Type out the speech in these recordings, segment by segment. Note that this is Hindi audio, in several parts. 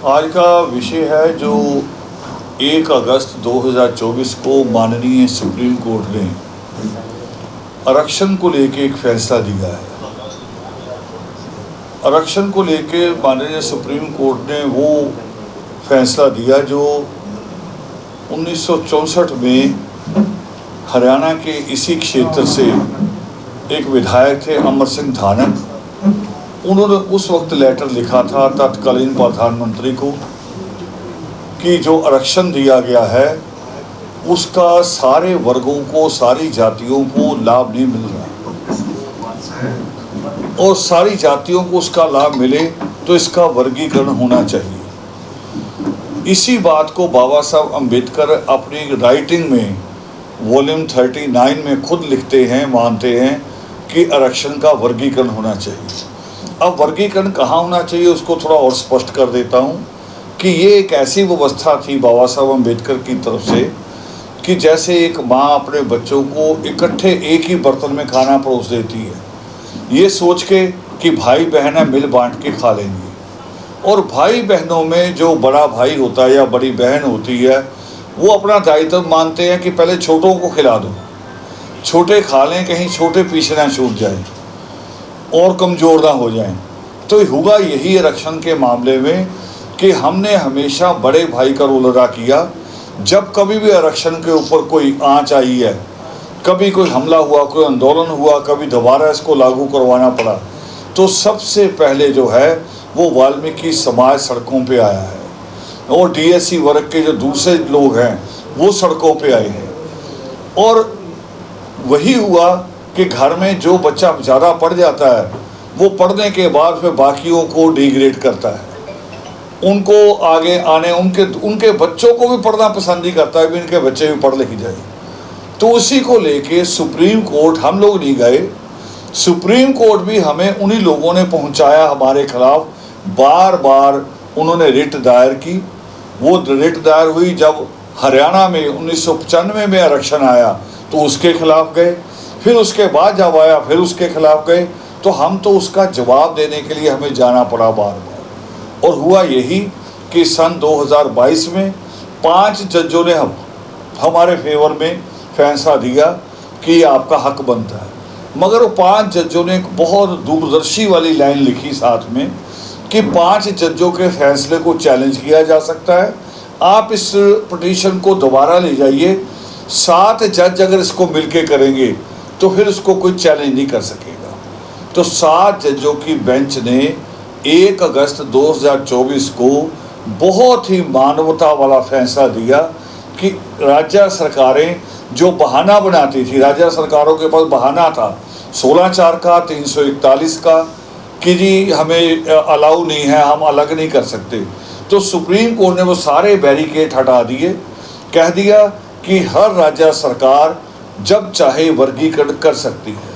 आज का विषय है जो 1 अगस्त 2024 को माननीय सुप्रीम कोर्ट ने आरक्षण को लेके एक फैसला दिया है। आरक्षण को लेके माननीय सुप्रीम कोर्ट ने वो फैसला दिया जो 1964 में हरियाणा के इसी क्षेत्र से एक विधायक थे अमर सिंह धानक, उन्होंने उस वक्त लेटर लिखा था तत्कालीन प्रधानमंत्री को कि जो आरक्षण दिया गया है उसका सारे वर्गों को, सारी जातियों को लाभ नहीं मिल रहा और सारी जातियों को उसका लाभ मिले तो इसका वर्गीकरण होना चाहिए। इसी बात को बाबा साहब अम्बेडकर अपनी राइटिंग में वॉल्यूम 39 में खुद लिखते हैं, मानते हैं कि आरक्षण का वर्गीकरण होना चाहिए। अब वर्गीकरण कहाँ होना चाहिए उसको थोड़ा और स्पष्ट कर देता हूँ कि ये एक ऐसी व्यवस्था थी बाबा साहब अम्बेडकर की तरफ से कि जैसे एक माँ अपने बच्चों को इकट्ठे एक ही बर्तन में खाना परोस देती है, ये सोच के कि भाई बहन है मिल बांट के खा लेंगे। और भाई बहनों में जो बड़ा भाई होता है या बड़ी बहन होती है वो अपना दायित्व मानते हैं कि पहले छोटों को खिला दो, छोटे खा लें, कहीं छोटे पीछे ना छूट जाए और कमज़ोर ना हो जाएं। तो हुआ यही आरक्षण के मामले में कि हमने हमेशा बड़े भाई का रोल अदा किया। जब कभी भी आरक्षण के ऊपर कोई आंच आई है, कभी कोई हमला हुआ, कोई आंदोलन हुआ, कभी दोबारा इसको लागू करवाना पड़ा, तो सबसे पहले जो है वो वाल्मीकि समाज सड़कों पे आया है और डीएससी वर्ग के जो दूसरे लोग हैं वो सड़कों पे आए हैं। और वही हुआ कि घर में जो बच्चा ज़्यादा पढ़ जाता है वो पढ़ने के बाद फिर बाकियों को डिग्रेड करता है, उनको आगे आने उनके बच्चों को भी पढ़ना पसंद नहीं करता है कि इनके बच्चे भी पढ़ लिख जाए। तो उसी को लेके सुप्रीम कोर्ट हम लोग नहीं गए, सुप्रीम कोर्ट भी हमें उन्हीं लोगों ने पहुंचाया हमारे खिलाफ। बार बार उन्होंने रिट दायर की। वो रिट दायर हुई जब हरियाणा में 1995 में आरक्षण आया तो उसके खिलाफ गए, फिर उसके बाद जब आया फिर उसके खिलाफ गए। तो हम तो उसका जवाब देने के लिए हमें जाना पड़ा बार बार। और हुआ यही कि सन 2022 में 5 जजों ने हमारे फेवर में फैसला दिया कि आपका हक बनता है। मगर वो 5 जजों ने एक बहुत दूरदर्शी वाली लाइन लिखी साथ में कि 5 जजों के फैसले को चैलेंज किया जा सकता है, आप इस पिटीशन को दोबारा ले जाइए, 7 जज अगर इसको मिलके करेंगे तो फिर उसको कोई चैलेंज नहीं कर सकेगा। तो 7 जजों की बेंच ने 1 अगस्त 2024 को बहुत ही मानवता वाला फैसला दिया कि राज्य सरकारें जो बहाना बनाती थी, राज्य सरकारों के पास बहाना था 16(4) का, 341 का कि जी हमें अलाउ नहीं है, हम अलग नहीं कर सकते। तो सुप्रीम कोर्ट ने वो सारे बैरिकेड हटा दिए, कह दिया कि हर राज्य सरकार जब चाहे वर्गीकरण कर सकती है।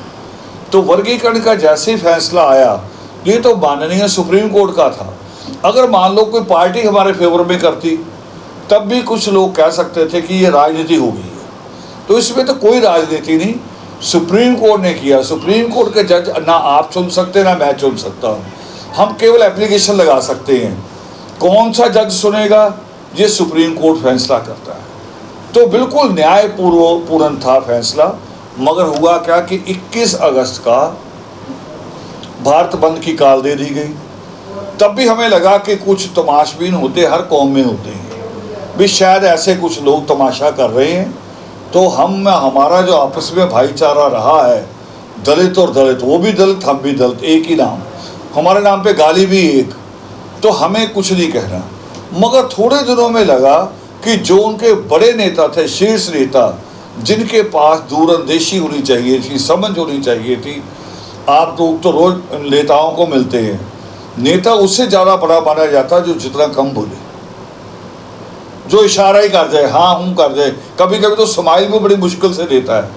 तो वर्गीकरण का जैसे ही फैसला आया, ये तो माननीय सुप्रीम कोर्ट का था, अगर मान लो कोई पार्टी हमारे फेवर में करती तब भी कुछ लोग कह सकते थे कि ये राजनीति हो गई है। तो इसमें तो कोई राजनीति नहीं, सुप्रीम कोर्ट ने किया। सुप्रीम कोर्ट के जज ना आप चुन सकते ना मैं चुन सकता हूँ, हम केवल एप्लीकेशन लगा सकते हैं। कौन सा जज सुनेगा ये सुप्रीम कोर्ट फैसला करता है। तो बिल्कुल न्यायपूर्ण था फैसला। मगर हुआ क्या कि 21 अगस्त का भारत बंद की कॉल दे दी गई। तब भी हमें लगा कि कुछ तमाशबीन होते हर कौम में होते हैं, भी शायद ऐसे कुछ लोग तमाशा कर रहे हैं। तो हमारा जो आपस में भाईचारा रहा है, दलित और दलित, वो भी दलित हम भी दलित, एक ही नाम, हमारे नाम पे गाली भी एक, तो हमें कुछ नहीं कहना। मगर थोड़े दिनों में लगा कि जो उनके बड़े नेता थे, शीर्ष नेता, जिनके पास दूरंदेशी होनी चाहिए थी, समझ होनी चाहिए थी, आप लोग तो रोज नेताओं को मिलते हैं, नेता उससे ज़्यादा बड़ा माना जाता जो जितना कम बोले, जो इशारा ही कर जाए, हाँ हूँ कर जाए। कभी कभी तो स्माइल भी बड़ी मुश्किल से देता है,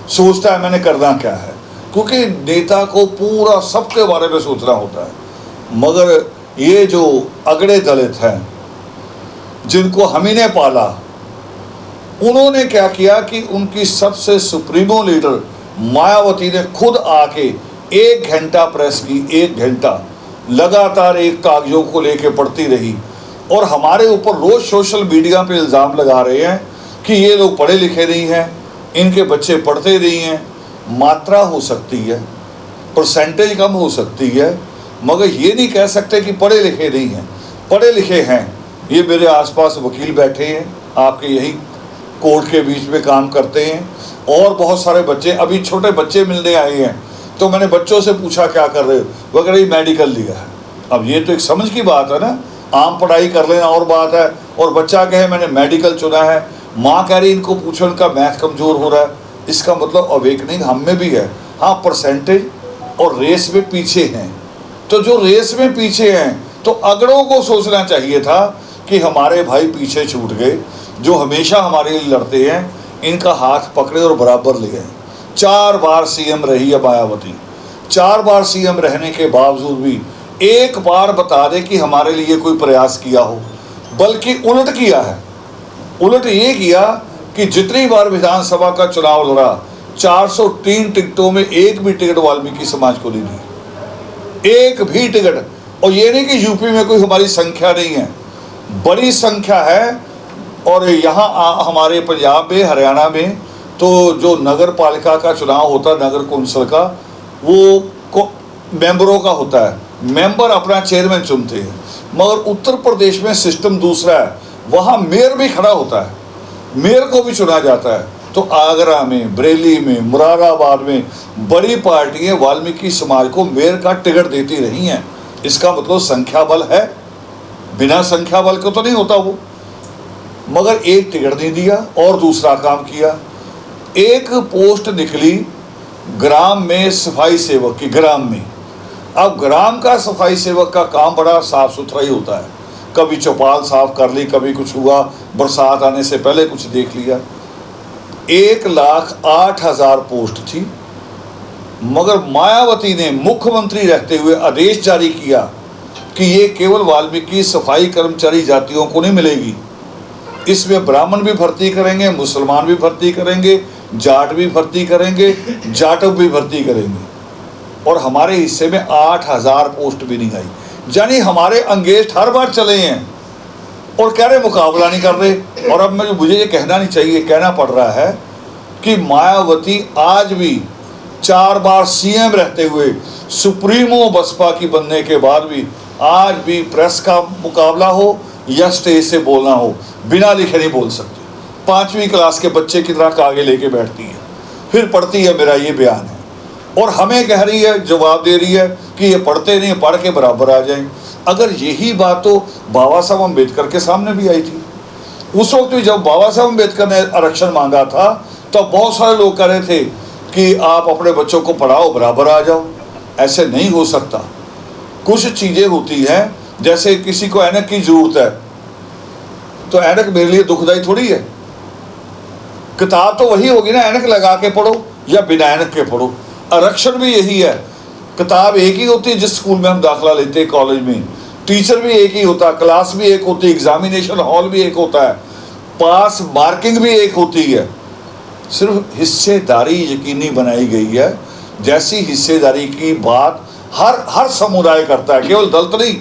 सोचता है मैंने करना क्या है, क्योंकि नेता को पूरा सबके बारे में सोचना होता है। मगर ये जो अगड़े दलित हैं जिनको हम ही ने पाला, उन्होंने क्या किया कि उनकी सबसे सुप्रीमो लीडर मायावती ने खुद आके 1 घंटा प्रेस की, 1 घंटा लगातार एक कागजों को लेके पढ़ती रही और हमारे ऊपर रोज सोशल मीडिया पे इल्ज़ाम लगा रहे हैं कि ये लोग पढ़े लिखे नहीं हैं, इनके बच्चे पढ़ते नहीं हैं। मात्रा हो सकती है, परसेंटेज कम हो सकती है, मगर ये नहीं कह सकते कि पढ़े लिखे नहीं हैं। पढ़े लिखे हैं। ये मेरे आसपास वकील बैठे हैं, आपके यही कोर्ट के बीच में काम करते हैं, और बहुत सारे बच्चे, अभी छोटे बच्चे मिलने आए हैं, तो मैंने बच्चों से पूछा क्या कर रहे हो, वो कह रहे मेडिकल लिया है। अब ये तो एक समझ की बात है ना, आम पढ़ाई कर लेना और बात है, और बच्चा कहे मैंने मेडिकल चुना है, माँ कह रही इनको पूछो इनका मैथ कमज़ोर हो रहा है। इसका मतलब अवेकनिंग हम में भी है। हाँ, परसेंटेज और रेस में पीछे हैं, तो जो रेस में पीछे हैं तो अगड़ों को सोचना चाहिए था कि हमारे भाई पीछे छूट गए, जो हमेशा हमारे लिए लड़ते हैं, इनका हाथ पकड़े और बराबर ले गए। 4 बार सीएम रही है मायावती, 4 बार सीएम रहने के बावजूद भी एक बार बता दे कि हमारे लिए कोई प्रयास किया हो, बल्कि उलट किया है। उलट ये किया कि जितनी बार विधानसभा का चुनाव लड़ा, 403 टिकटों में एक भी टिकट वाल्मीकि समाज को नहीं दी, एक भी टिकट। और ये नहीं कि यूपी में कोई हमारी संख्या नहीं है, बड़ी संख्या है। और यहाँ हमारे पंजाब में, हरियाणा में तो जो नगर पालिका का चुनाव होता है, नगर कौंसिल का, वो मेंबरों का होता है, मेंबर अपना चेयरमैन चुनते हैं। मगर उत्तर प्रदेश में सिस्टम दूसरा है, वहाँ मेयर भी खड़ा होता है, मेयर को भी चुना जाता है। तो आगरा में, बरेली में, मुरादाबाद में बड़ी पार्टियां वाल्मीकि समाज को मेयर का टिकट देती रही हैं। इसका मतलब संख्या बल है, बिना संख्या बल को तो नहीं होता वो। मगर एक टिकट नहीं दिया और दूसरा काम किया। एक पोस्ट निकली ग्राम में सफाई सेवक की, ग्राम में। अब ग्राम का सफाई सेवक का काम बड़ा साफ सुथरा ही होता है, कभी चौपाल साफ कर ली, कभी कुछ हुआ, बरसात आने से पहले कुछ देख लिया। 1,08,000 पोस्ट थी, मगर मायावती ने मुख्यमंत्री रहते हुए आदेश जारी किया कि ये केवल वाल्मीकि सफाई कर्मचारी जातियों को नहीं मिलेगी, इसमें ब्राह्मण भी भर्ती करेंगे, मुसलमान भी भर्ती करेंगे, जाट भी भर्ती करेंगे, जाटव भी भर्ती करेंगे। और हमारे हिस्से में 8,000 पोस्ट भी नहीं आई। यानी हमारे अंगेज हर बार चले हैं और कह रहे मुकाबला नहीं कर रहे। और अब मुझे ये कहना नहीं चाहिए, कहना पड़ रहा है कि मायावती आज भी 4 बार सीएम रहते हुए, सुप्रीमो बसपा की बनने के बाद भी, आज भी प्रेस का मुकाबला हो या स्टेज से बोलना हो, बिना लिखे नहीं बोल सकती। 5वीं क्लास के बच्चे की तरह आगे लेके बैठती है, फिर पढ़ती है, मेरा ये बयान है। और हमें कह रही है, जवाब दे रही है कि ये पढ़ते नहीं, पढ़ के बराबर आ जाएं। अगर यही बात तो बाबा साहब अम्बेडकर के सामने भी आई थी। उस वक्त भी जब बाबा साहब अम्बेडकर ने आरक्षण मांगा था, तो बहुत सारे लोग कह रहे थे कि आप अपने बच्चों को पढ़ाओ, बराबर आ जाओ। ऐसे नहीं हो सकता। कुछ चीज़ें होती हैं, जैसे किसी को ऐनक की जरूरत है, तो ऐनक मेरे लिए दुखदाई थोड़ी है। किताब तो वही होगी ना, ऐनक लगा के पढ़ो या बिना ऐनक के पढ़ो। आरक्षण भी यही है, किताब एक ही होती है जिस स्कूल में हम दाखिला लेते हैं, कॉलेज में टीचर भी एक ही होता है, क्लास भी एक होती है, एग्जामिनेशन हॉल भी एक होता है, पास मार्किंग भी एक होती है। सिर्फ हिस्सेदारी यकीनी बनाई गई है। जैसी हिस्सेदारी की बात हर समुदाय करता है, केवल दलित नहीं,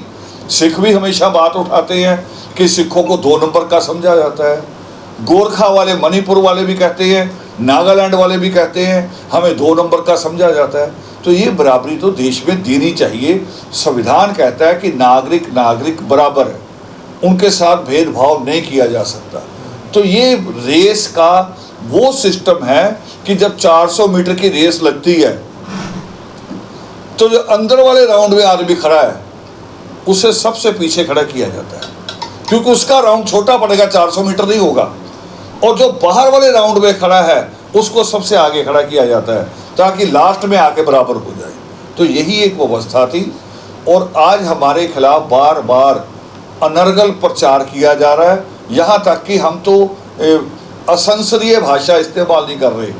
सिख भी हमेशा बात उठाते हैं कि सिखों को 2 नंबर का समझा जाता है। गोरखा वाले, मणिपुर वाले भी कहते हैं, नागालैंड वाले भी कहते हैं हमें 2 नंबर का समझा जाता है। तो ये बराबरी तो देश में देनी चाहिए। संविधान कहता है कि नागरिक नागरिक बराबर है, उनके साथ भेदभाव नहीं किया जा सकता। तो ये रेस का वो सिस्टम है कि जब 400 मीटर की रेस लगती है, तो जो अंदर वाले राउंड में आदमी खड़ा है उसे सबसे पीछे खड़ा किया जाता है, क्योंकि उसका राउंड छोटा पड़ेगा, 400 मीटर नहीं होगा। और जो बाहर वाले राउंड में खड़ा है उसको सबसे आगे खड़ा किया जाता है, ताकि लास्ट में आके बराबर हो जाए। तो यही एक व्यवस्था थी। और आज हमारे खिलाफ बार बार अनर्गल प्रचार किया जा रहा है, यहाँ तक कि हम तो असंसदीय भाषा इस्तेमाल नहीं कर रहे,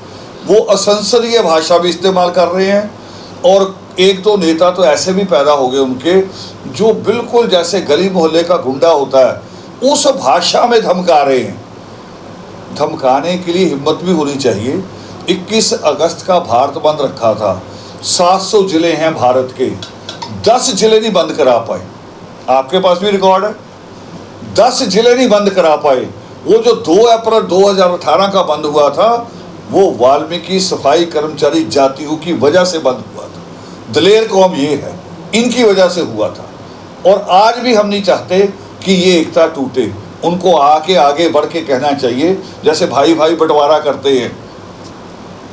वो असंसदीय भाषा भी इस्तेमाल कर रहे हैं। और 1-2 नेता तो ऐसे भी पैदा हो गए उनके, जो बिल्कुल जैसे गली मोहल्ले का गुंडा होता है उस भाषा में धमका रहे हैं। धमकाने के लिए हिम्मत भी होनी चाहिए। 21 अगस्त का भारत बंद रखा था, 700 जिले हैं भारत के, 10 जिले नहीं बंद करा पाए। आपके पास भी रिकॉर्ड है, 10 जिले नहीं बंद करा पाए। वो जो 2 अप्रैल 2018 का बंद हुआ था वो वाल्मीकि सफाई कर्मचारी जातियों की वजह से बंद हुआ था। दलेर कौम ये है, इनकी वजह से हुआ था। और आज भी हम नहीं चाहते कि ये एकता टूटे। उनको आके आगे बढ़ के कहना चाहिए, जैसे भाई भाई बंटवारा करते हैं।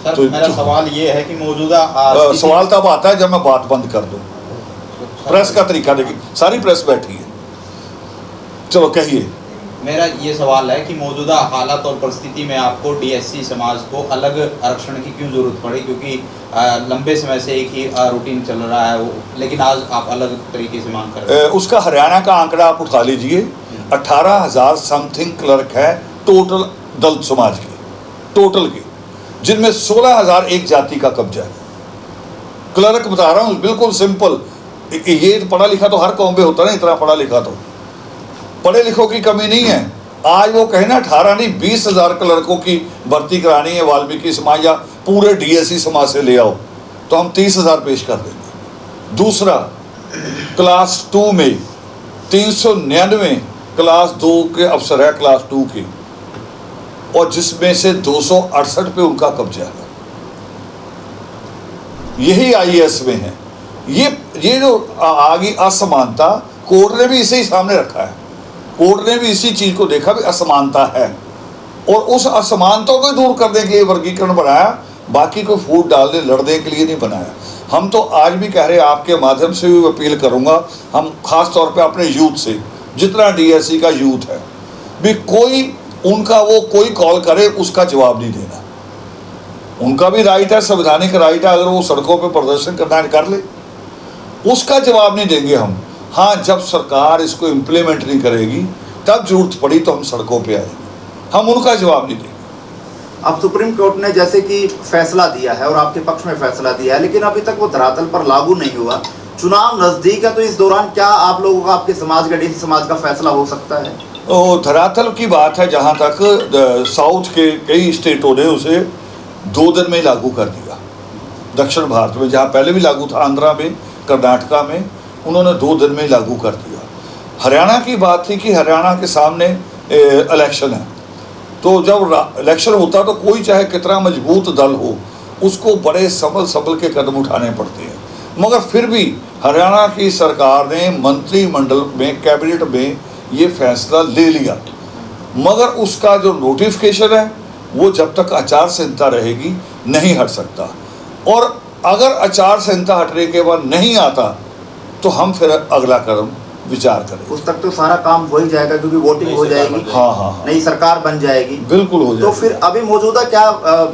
सर तो मेरा सवाल ये है कि मौजूदा सवाल तब आता है जब मैं बात बंद कर दूं। प्रेस का तरीका देखिए, सारी प्रेस बैठी है। चलो कहिए। मेरा ये सवाल है कि मौजूदा हालात और परिस्थिति में आपको डीएससी समाज को अलग आरक्षण की क्यों जरूरत पड़ी, क्योंकि लंबे समय से एक ही रूटीन चल रहा है लेकिन आज आप अलग तरीके से मांग कर रहे हैं। उसका हरियाणा का आंकड़ा आप उठा लीजिए, 18,000 समथिंग क्लर्क है टोटल दलित समाज के, टोटल के, जिनमें 16,000 एक जाति का कब्जा है। क्लर्क बता रहा हूँ, बिल्कुल सिंपल। ये पढ़ा लिखा तो हर कौम में होता ना, इतना पढ़ा लिखा तो पढ़े लिखों की कमी नहीं है। आज वो कहे ना 18 नहीं 20,000 क्लर्कों की भर्ती करानी है वाल्मीकि समाज या पूरे डीएससी समाज से ले आओ तो हम 30,000 पेश कर देंगे। दूसरा, क्लास 2 में 399 क्लास 2 के अफसर है, क्लास 2 के, और जिसमें से 268 पे उनका कब्जा है। यही आईएएस में है। ये जो आगे असमानता, कोर्ट ने भी इसे ही सामने रखा है। कोर्ट ने भी इसी चीज को देखा भी असमानता है और उस असमानता को दूर करने के लिए वर्गीकरण बनाया, बाकी को फूट डालने लड़ने के लिए नहीं बनाया। हम तो आज भी कह रहे हैं, आपके माध्यम से भी अपील करूंगा, हम खास तौर पे अपने यूथ से, जितना डीएससी का यूथ है भी, कोई उनका वो कोई कॉल करे उसका जवाब नहीं देना। उनका भी राइट है, संवैधानिक राइट है, अगर वो सड़कों पे प्रदर्शन करना है कर ले, उसका जवाब नहीं देंगे हम। हाँ, जब सरकार इसको इम्प्लीमेंट नहीं करेगी तब जरूरत पड़ी तो हम सड़कों पे आएंगे, हम उनका जवाब नहीं देंगे। अब सुप्रीम कोर्ट ने जैसे कि फैसला दिया है और आपके पक्ष में फैसला दिया है, लेकिन अभी तक वो धरातल पर लागू नहीं हुआ। चुनाव नजदीक है, तो इस दौरान क्या आप लोगों का, आपके समाज का, डीएससी समाज का फैसला हो सकता है? तो धरातल की बात है, जहाँ तक साउथ के कई स्टेटों ने उसे 2 दिन में लागू कर दिया। दक्षिण भारत में जहाँ पहले भी लागू था, आंध्रा में, कर्नाटका में, उन्होंने 2 दिन में लागू कर दिया। हरियाणा की बात थी कि हरियाणा के सामने इलेक्शन है, तो जब इलेक्शन होता तो कोई चाहे कितना मजबूत दल हो उसको बड़े संभल के कदम उठाने पड़ते हैं। मगर फिर भी हरियाणा की सरकार ने मंत्रिमंडल में, कैबिनेट में ये फैसला ले लिया, मगर उसका जो नोटिफिकेशन है वो जब तक आचार संहिता रहेगी नहीं हट सकता। और अगर आचार संहिता हटने के बाद नहीं आता तो हम फिर अगला कदम विचार करें। उस तक तो सारा काम हो ही जाएगा, क्योंकि वोटिंग हो जाएगी। हाँ, नई सरकार बन जाएगी, बिल्कुल हो जाएगी। तो फिर अभी मौजूदा क्या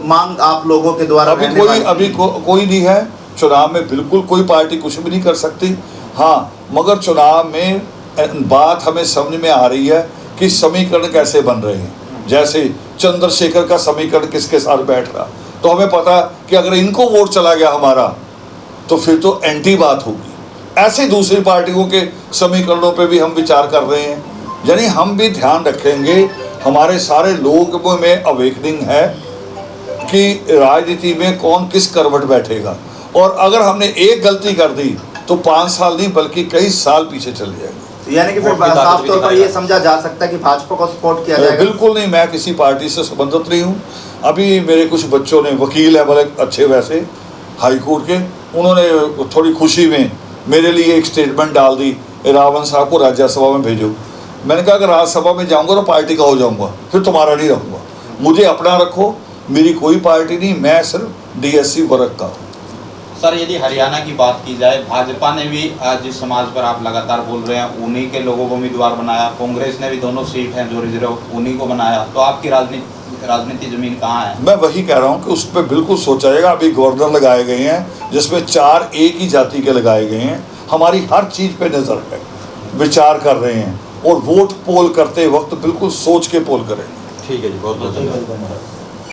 मांग आप लोगों के द्वारा? कोई नहीं है चुनाव में, बिल्कुल कोई पार्टी कुछ भी नहीं कर सकती। हाँ, मगर चुनाव में बात हमें समझ में आ रही है कि समीकरण कैसे बन रहे हैं। जैसे चंद्रशेखर का समीकरण किसके साथ बैठ रहा, तो हमें पता कि अगर इनको वोट चला गया हमारा तो फिर तो एंटी बात होगी। ऐसे दूसरी पार्टियों के समीकरणों पे भी हम विचार कर रहे हैं। यानी हम भी ध्यान रखेंगे, हमारे सारे लोगों में अवेकनिंग है कि राजनीति में कौन किस करवट बैठेगा, और अगर हमने एक गलती कर दी तो 5 साल नहीं बल्कि कई साल पीछे चले जाएंगे। यानी कि फिर साफ तौर पर ये समझा जा सकता है कि भाजपा को सपोर्ट किया जाएगा? बिल्कुल नहीं, मैं किसी पार्टी से संबंधित नहीं हूँ। अभी मेरे कुछ बच्चों ने, वकील है बड़े अच्छे वैसे हाई कोर्ट के, उन्होंने थोड़ी खुशी में मेरे लिए एक स्टेटमेंट डाल दी, रावण साहब को राज्यसभा में भेजो। मैंने कहा अगर राज्यसभा में जाऊंगा तो पार्टी का हो जाऊंगा, फिर तुम्हारा नहीं रहूँगा। मुझे अपना रखो, मेरी कोई पार्टी नहीं, मैं सिर्फ डीएससी वर्ग का हूँ। सर यदि हरियाणा की बात की जाए, भाजपा ने भी जिस समाज पर आप लगातार बोल रहे हैं उन्हीं के लोगों को उम्मीदवार बनाया, कांग्रेस ने भी दोनों सीट हैं जो रिजर्व उन्हीं को बनाया, तो आपकी राजनीति जमीन कहाँ है? मैं वही कह रहा हूँ कि उस पर बिल्कुल सोचा जाएगा। अभी गवर्नर लगाए गए हैं जिसमें 4 एक ही जाति के लगाए गए हैं। हमारी हर चीज़ पे नज़र है, विचार कर रहे हैं, और वोट पोल करते वक्त बिल्कुल सोच के पोल करें। ठीक है जी, बहुत बहुत धन्यवाद।